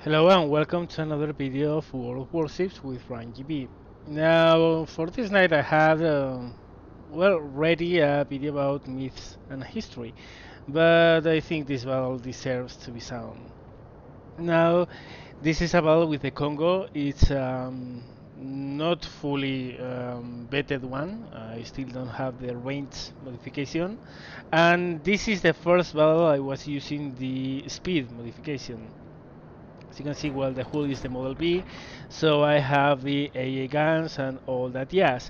Hello and welcome to another video of World of Warships with RunGB. Now, for this night I had, ready a video about myths and history, but I think this battle deserves to be shown. Now, this is a battle with the Kongo. It's not fully vetted one. I still don't have the range modification, and this is the first battle I was using the speed modification. As you can see, well, the hull is the Model B, so I have the AA guns and all that. Yes,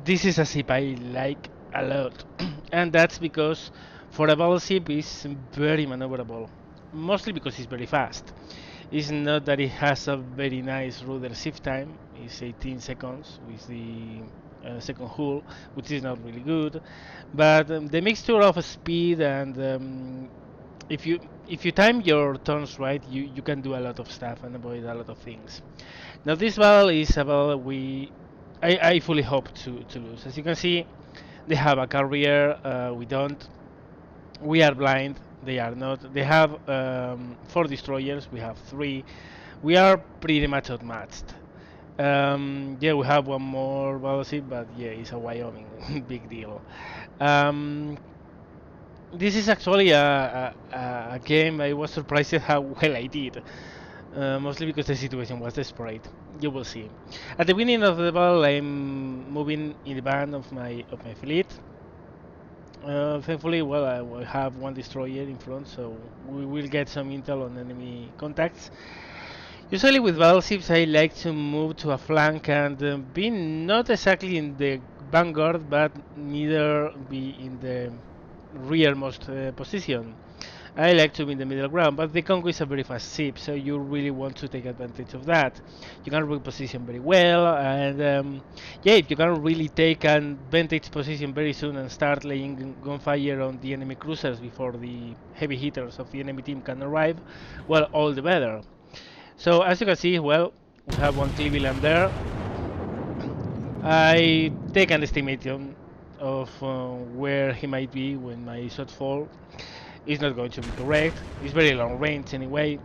this is a ship I like a lot, and that's because for a battleship it's very maneuverable, mostly because it's very fast. It's not that it has a very nice rudder shift time. It's 18 seconds with the second hull, which is not really good, but the mixture of speed and if you time your turns right, you can do a lot of stuff and avoid a lot of things. Now this battle is a battle I fully hope to lose. As you can see, they have a carrier, we don't. We are blind, they are not. They have 4 destroyers, we have 3. We are pretty much outmatched. Yeah, we have one more battleship, but yeah, it's a Wyoming, big deal. This is actually a game I was surprised at how well I did. Mostly because the situation was desperate. You will see. At the beginning of the battle, I'm moving in the band of my fleet. Thankfully, well, I will have one destroyer in front, so we will get some intel on enemy contacts. Usually with battleships, I like to move to a flank and be not exactly in the vanguard, but neither be in the rearmost position. I like to be in the middle ground, but the Kongo is a very fast ship, so you really want to take advantage of that. You can reposition very well, and yeah, if you can really take an advantage position very soon and start laying gunfire on the enemy cruisers before the heavy hitters of the enemy team can arrive, well, all the better. So as you can see, well, we have one Cleveland there. I take an estimation of where he might be when my shot fall. It's not going to be correct. It's very long range anyway.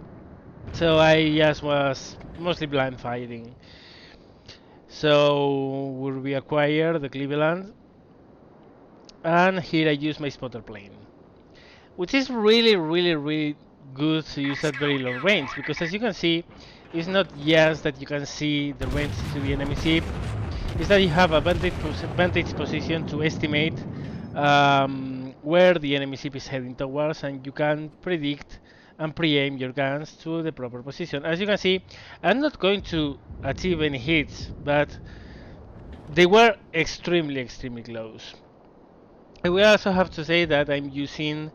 So I just was mostly blind fighting. So we acquire the Cleveland, and here I use my spotter plane, which is really good to use at very long range, because as you can see, it's not just that you can see the range to the enemy ship, it's that you have a vantage position to estimate where the enemy ship is heading towards, and you can predict and pre-aim your guns to the proper position. As you can see, I'm not going to achieve any hits, but they were extremely close. I will also have to say that I'm using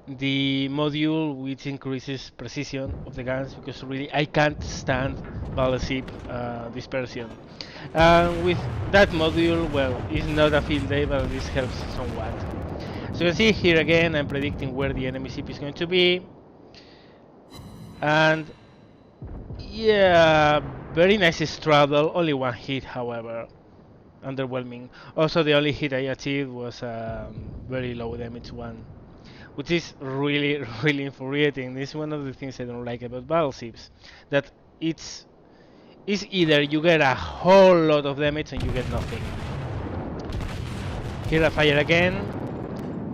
the module which increases precision of the guns, because really I can't stand battleship dispersion. With that module, well, it's not a field day, but this helps somewhat. So you can see here again, I'm predicting where the enemy ship is going to be. And yeah, very nice straddle, only one hit, however. Underwhelming. Also, the only hit I achieved was very low damage one, which is really infuriating. This is one of the things I don't like about battleships, that it's either you get a whole lot of damage and you get nothing. Here I fire again,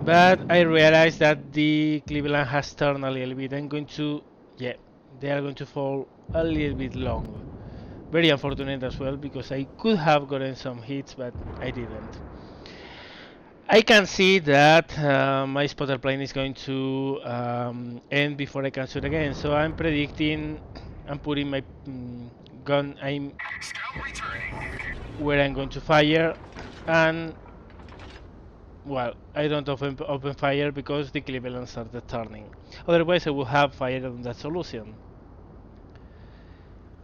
but I realize that the Cleveland has turned a little bit. I'm going to, yeah, they are going to fall a little bit long. Very unfortunate as well, because I could have gotten some hits, but I didn't. I can see that my spotter plane is going to end before I can shoot again, so I'm predicting, I'm putting my gun aim where I'm going to fire, and well, I don't open fire because the Cleveland started turning. Otherwise I would have fired on that solution.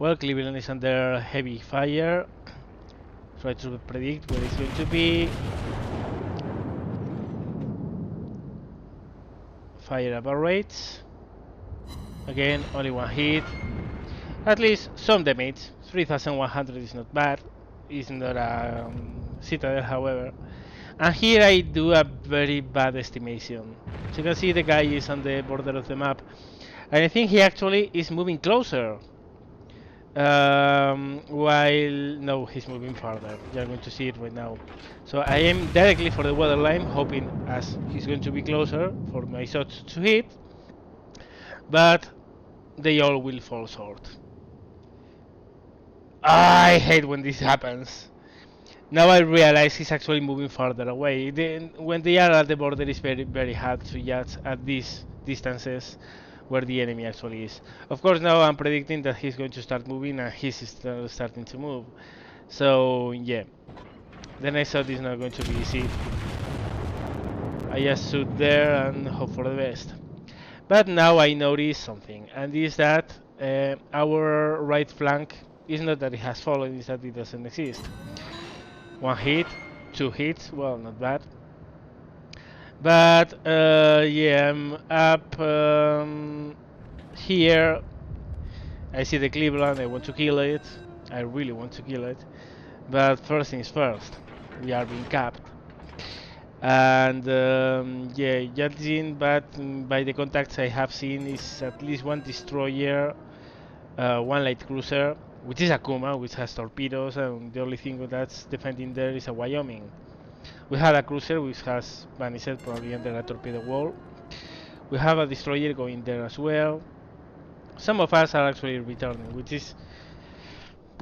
Well, Cleveland is under heavy fire. Try to predict where it's going to be. Fire evaporates. Again, only one hit. At least some damage. 3100 is not bad. It's not a citadel, however. And here I do a very bad estimation. So you can see the guy is on the border of the map. And I think he actually is moving closer. While no, he's moving farther. You're going to see it right now. So I aim directly for the waterline, hoping as he's going to be closer for my shots to hit. But they all will fall short. I hate when this happens. Now I realize he's actually moving farther away. When they are at the border, it's very hard to judge at these distances where the enemy actually is. Of course, now I'm predicting that he's going to start moving and he's starting to move. So yeah, the next shot is not going to be easy. I just shoot there and hope for the best. But now I notice something, and is that our right flank is not that it has fallen, it's that it doesn't exist. One hit, two hits, well, not bad. But yeah, I'm up here. I see the Cleveland, I want to kill it. I really want to kill it. But first things first, we are being capped. And yeah, judging but by the contacts I have seen is at least one destroyer, one light cruiser, which is a Kuma, which has torpedoes, and the only thing that's defending there is a Wyoming. We have a cruiser which has vanished, probably under a torpedo wall. We have a destroyer going there as well. Some of us are actually returning, which is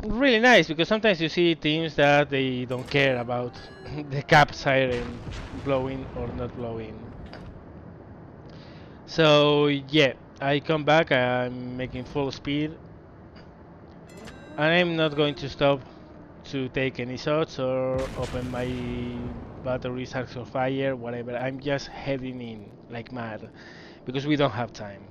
really nice because sometimes you see teams that they don't care about the cap siren blowing or not blowing. So yeah, I come back, I'm making full speed, and I'm not going to stop to take any shots or open my batteries, arcs of fire, whatever. I'm just heading in like mad because we don't have time.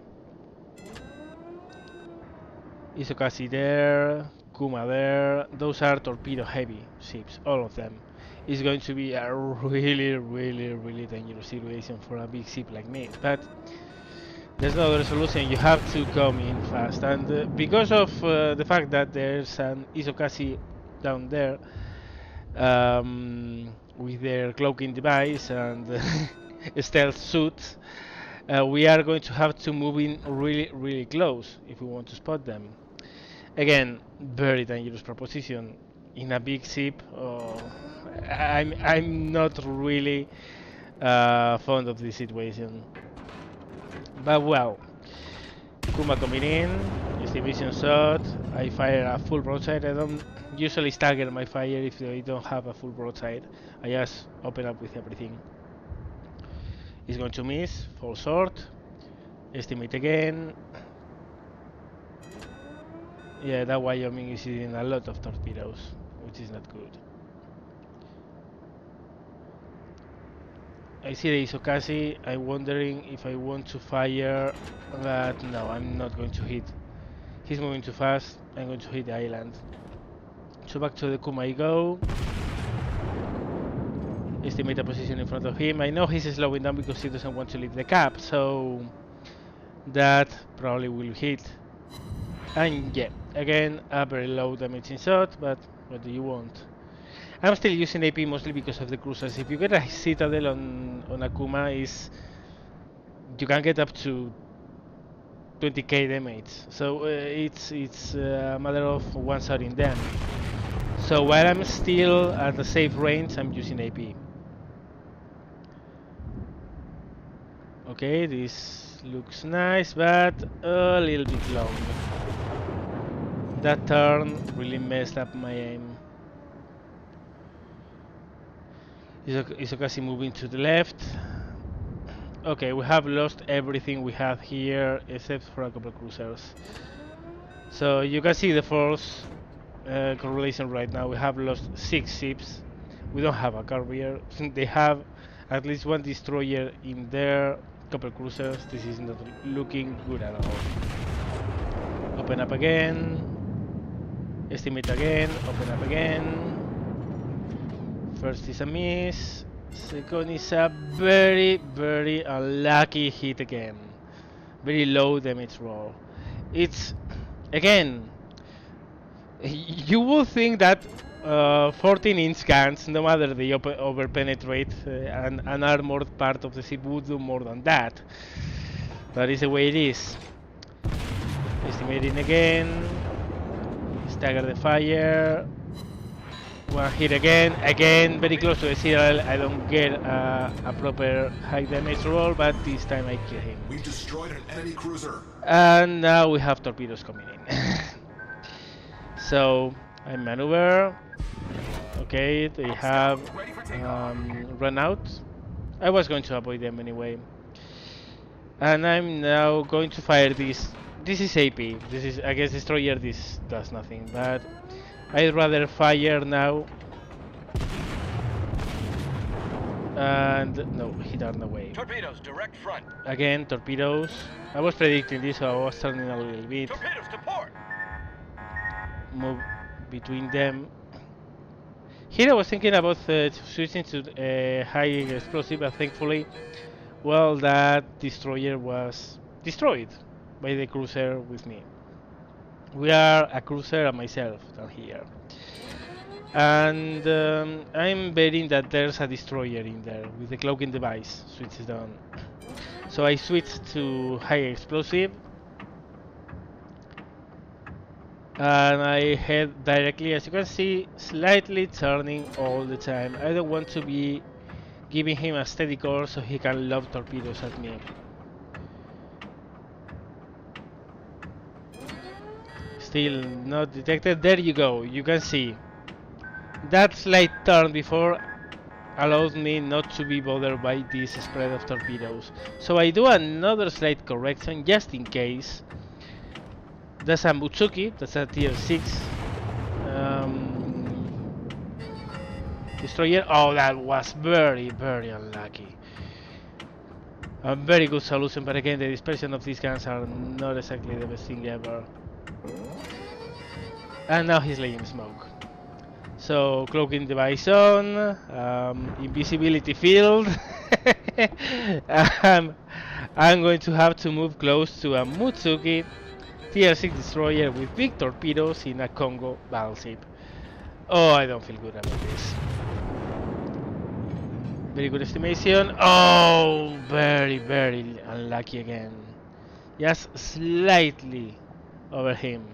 Isokasi there, Kuma there. Those are torpedo heavy ships, all of them. It's going to be a really dangerous situation for a big ship like me. But there's no other solution. You have to come in fast, and because of the fact that there's an Isokasi down there with their cloaking device and stealth suits, we are going to have to move in really close if we want to spot them. Again, very dangerous proposition in a big ship. I'm not really fond of this situation. But well, Kuma coming in, estimation shot. I fire a full broadside. I don't usually stagger my fire if I don't have a full broadside. I just open up with everything. He's going to miss, fall short. Estimate again. Yeah, that Wyoming is eating a lot of torpedoes, which is not good. I see the Isokasi. I'm wondering if I want to fire, but no, I'm not going to hit. He's moving too fast. I'm going to hit the island. So back to the Kuma I go. Estimate a position in front of him. I know he's slowing down because he doesn't want to leave the cap, so that probably will hit. And yeah, again, a very low damaging shot, but what do you want? I'm still using AP mostly because of the cruisers. If you get a Citadel on Akuma, you can get up to 20k damage. So it's a matter of one-shotting them. So while I'm still at a safe range, I'm using AP. Okay, this looks nice, but a little bit long. That turn really messed up my aim. Isokasi moving to the left. Okay, we have lost everything we have here except for a couple of cruisers. So you can see the force correlation right now. We have lost 6 ships. We don't have a carrier. They have at least one destroyer in there, couple cruisers. This is not looking good at all. Open up again. Estimate again. Open up again. First is a miss. Second is a very unlucky hit again. Very low damage roll. It's again. You would think that 14-inch guns, no matter they over penetrate an armored part of the ship, would do more than that. That is the way it is. Estimating again. Stagger the fire. One hit again. Again, very close to the citadel. I don't get a proper high damage roll, but this time I kill him. We destroyed an enemy cruiser. And now we have torpedoes coming in. So I maneuver. Okay, they have run out. I was going to avoid them anyway. And I'm now going to fire this. This is AP. This is, I guess, destroyer. This does nothing, but I'd rather fire now. And no, he turned away. Torpedoes, direct front. Again, torpedoes. I was predicting this, so I was turning a little bit. Torpedoes to port. Move between them. Here I was thinking about switching to high explosive, but thankfully, well, that destroyer was destroyed by the cruiser with me. We are a cruiser and myself down here. And I'm betting that there's a destroyer in there with the cloaking device switches on. So I switched to high explosive. And I head directly, as you can see, slightly turning all the time. I don't want to be giving him a steady course so he can lob torpedoes at me. Still not detected. There you go, you can see. That slight turn before allowed me not to be bothered by this spread of torpedoes. So I do another slight correction just in case. That's a Mutsuki, that's a tier 6 destroyer. Oh, that was very unlucky. A very good solution, but again, the dispersion of these guns are not exactly the best thing ever. And now he's laying smoke. So, cloaking device on, invisibility field. I'm going to have to move close to a Mutsuki tier 6 destroyer with big torpedoes in a Kongo battleship. Oh, I don't feel good about this. Very good estimation. Oh, very unlucky again. Just slightly over him.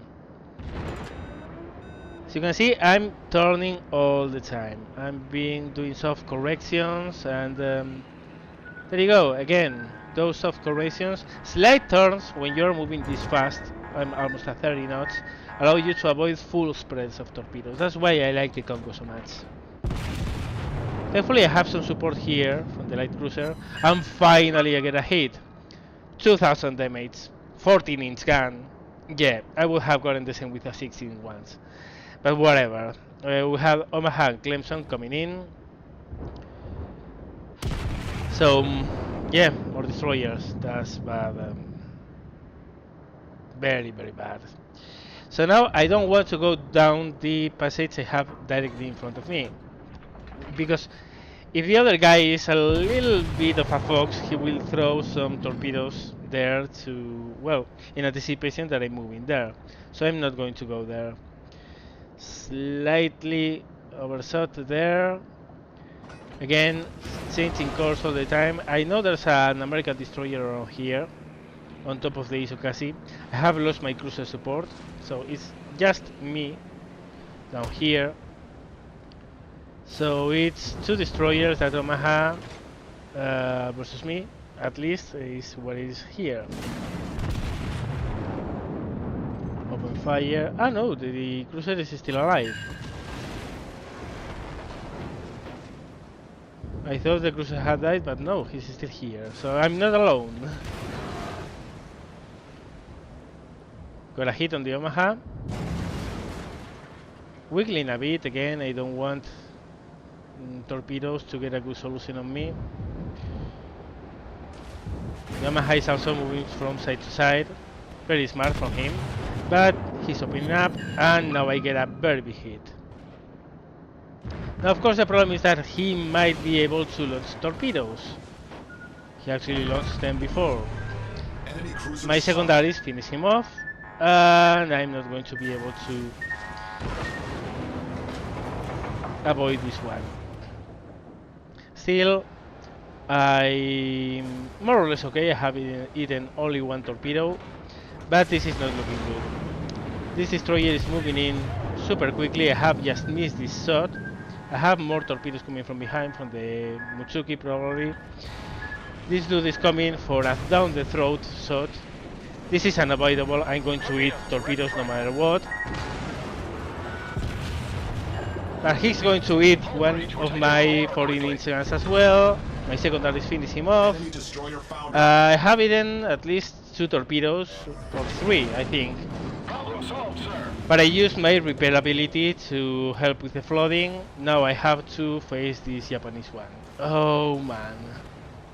As you can see, I'm turning all the time. I'm doing soft corrections, and there you go. Again, those soft corrections, slight turns when you're moving this fast. I'm almost at 30 knots. Allow you to avoid full spreads of torpedoes. That's why I like the Kongo so much. Thankfully, I have some support here from the light cruiser, and finally I get a hit. 2000 damage, 14-inch gun. Yeah, I would have gotten the same with a 16 ones. But whatever. We have Omaha and Clemson coming in. So, yeah, more destroyers. That's bad. Very bad. So now I don't want to go down the passage I have directly in front of me. Because if the other guy is a little bit of a fox, he will throw some torpedoes there to, well, in anticipation that I'm moving there. So I'm not going to go there. Slightly overshot there. Again, changing course all the time. I know there's an American destroyer around here, on top of the Isokasi. I have lost my cruiser support, so it's just me down here. So it's 2 destroyers that Omaha versus me, at least, is what is here. Open fire. Ah no, the cruiser is still alive. I thought the cruiser had died, but no, he's still here. So I'm not alone. Got a hit on the Omaha. Wiggling a bit again, I don't want torpedoes to get a good solution on me. The Omaha is also moving from side to side. Very smart from him. But he's opening up, and now I get a very big hit. Now of course the problem is that he might be able to launch torpedoes. He actually launched them before. My secondaries finish him off. And I'm not going to be able to avoid this one. Still, I'm more or less okay. I have eaten only 1 torpedo, But this is not looking good. This destroyer is moving in super quickly. I have just missed this shot. I have more torpedoes coming from behind, from the Mutsuki probably. This dude is coming for a down the throat shot. This is unavoidable. I'm going to eat torpedoes no matter what. But he's going to eat one of my 14-inch guns as well. My secondary is finishing him off. Enemy destroyer found. I have eaten at least 2 torpedoes, or 3 I think. Problem solved, sir. But I used my repair ability to help with the flooding. Now I have to face this Japanese one. Oh man.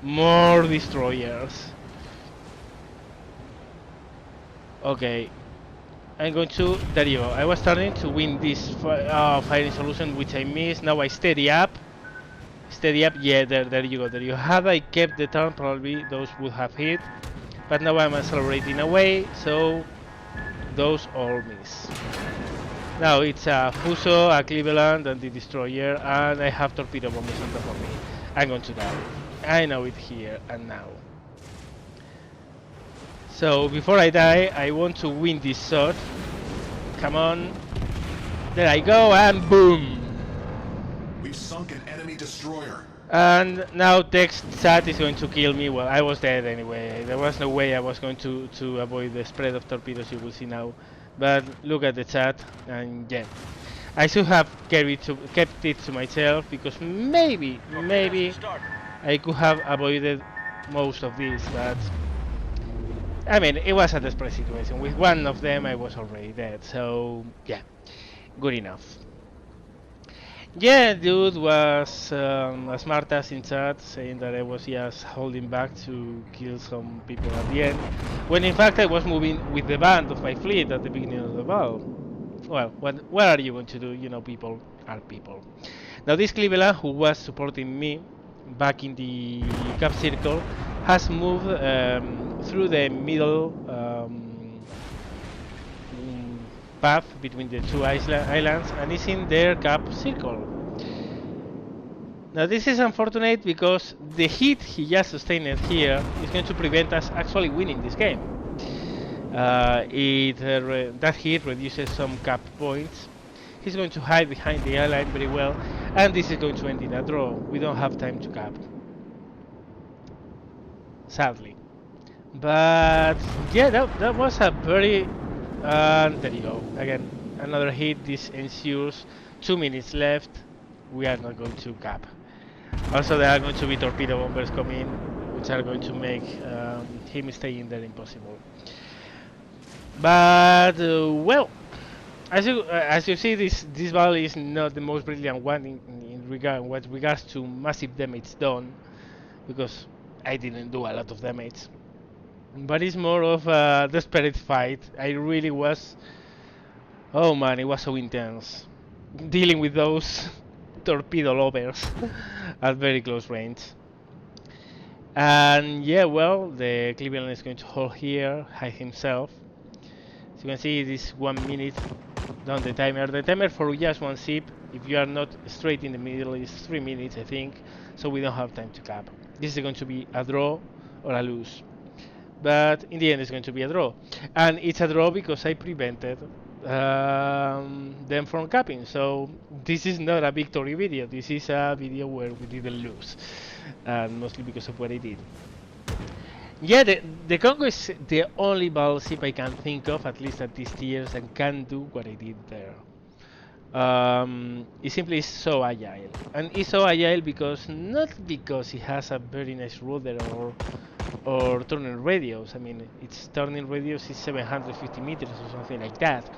More destroyers. Okay. I'm going to... There you go. I was starting to win this firing solution, which I missed. Now I steady up. Steady up. Yeah, there you go. There you go. Had I kept the turn, probably those would have hit. But now I'm accelerating away, so those all miss. Now it's a Fuso, a Cleveland, and the destroyer, and I have torpedo bombers on top of me. I'm going to die. I know it here and now. So before I die, I want to win this shot. Come on. There I go, and boom! We've sunk an enemy destroyer. And now text chat is going to kill me. Well, I was dead anyway. There was no way I was going to avoid the spread of torpedoes you will see now. But look at the chat, and yeah. I should have kept it to myself, because maybe I could have avoided most of this, but I mean, it was a desperate situation. With one of them, I was already dead, so yeah, good enough. Yeah, dude was a smartass in chat, saying that I was just holding back to kill some people at the end, when in fact I was moving with the band of my fleet at the beginning of the battle. Well, what are you going to do? You know, people are people. Now this Cleveland, who was supporting me back in the cap circle, has moved through the middle path between the two islands and is in their cap circle. Now this is unfortunate, because the hit he just sustained here is going to prevent us actually winning this game. That hit reduces some cap points. He's going to hide behind the airline very well, and this is going to end in a draw. We don't have time to cap, sadly. But yeah, that was a very... there you go. Again, another hit. This ensures 2 minutes left. We are not going to cap. Also, there are going to be torpedo bombers coming, which are going to make him staying there impossible. But well, as you see, this battle is not the most brilliant one in regards to massive damage done, because I didn't do a lot of damage. But it's more of a desperate fight. I really was... Oh man, it was so intense dealing with those torpedo lovers at very close range. And yeah, well, the Cleveland is going to hold here, hide himself. As you can see, this 1 minute down the timer. The timer for just one ship, if you are not straight in the middle, is 3 minutes, I think. So we don't have time to cap. This is going to be a draw or a lose. But in the end, it's going to be a draw. And it's a draw because I prevented them from capping. So this is not a victory video. This is a video where we didn't lose. Mostly because of what I did. Yeah, the Kongo is the only battleship I can think of, at least at these tiers, that can do what I did there. It simply is so agile. And it's so agile because, not because it has a very nice rudder or turning radius. I mean, its turning radius is 750 meters or something like that.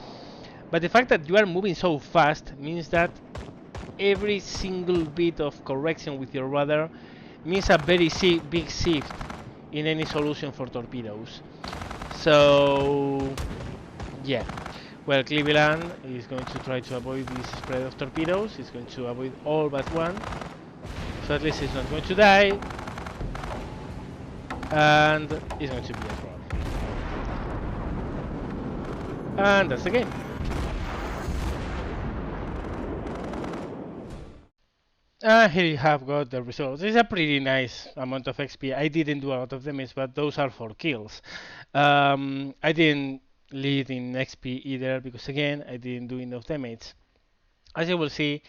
But the fact that you are moving so fast means that every single bit of correction with your rudder means a very big shift in any solution for torpedoes. So yeah, well, Cleveland is going to try to avoid this spread of torpedoes. He's going to avoid all but one, so at least he's not going to die, and it's going to be a draw. And that's the game. Here you have got the results. It's a pretty nice amount of XP. I didn't do a lot of damage, but those are 4 kills. I didn't lead in XP either because again I didn't do enough damage. As you will see,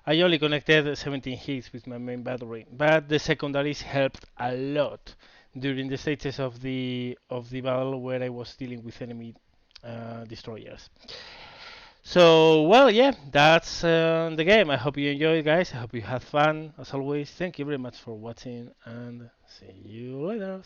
I only connected 17 hits with my main battery, but the secondaries helped a lot during the stages of the battle where I was dealing with enemy destroyers. So, well, yeah, that's the game. I hope you enjoyed, guys. I hope you had fun. As always, thank you very much for watching, and see you later.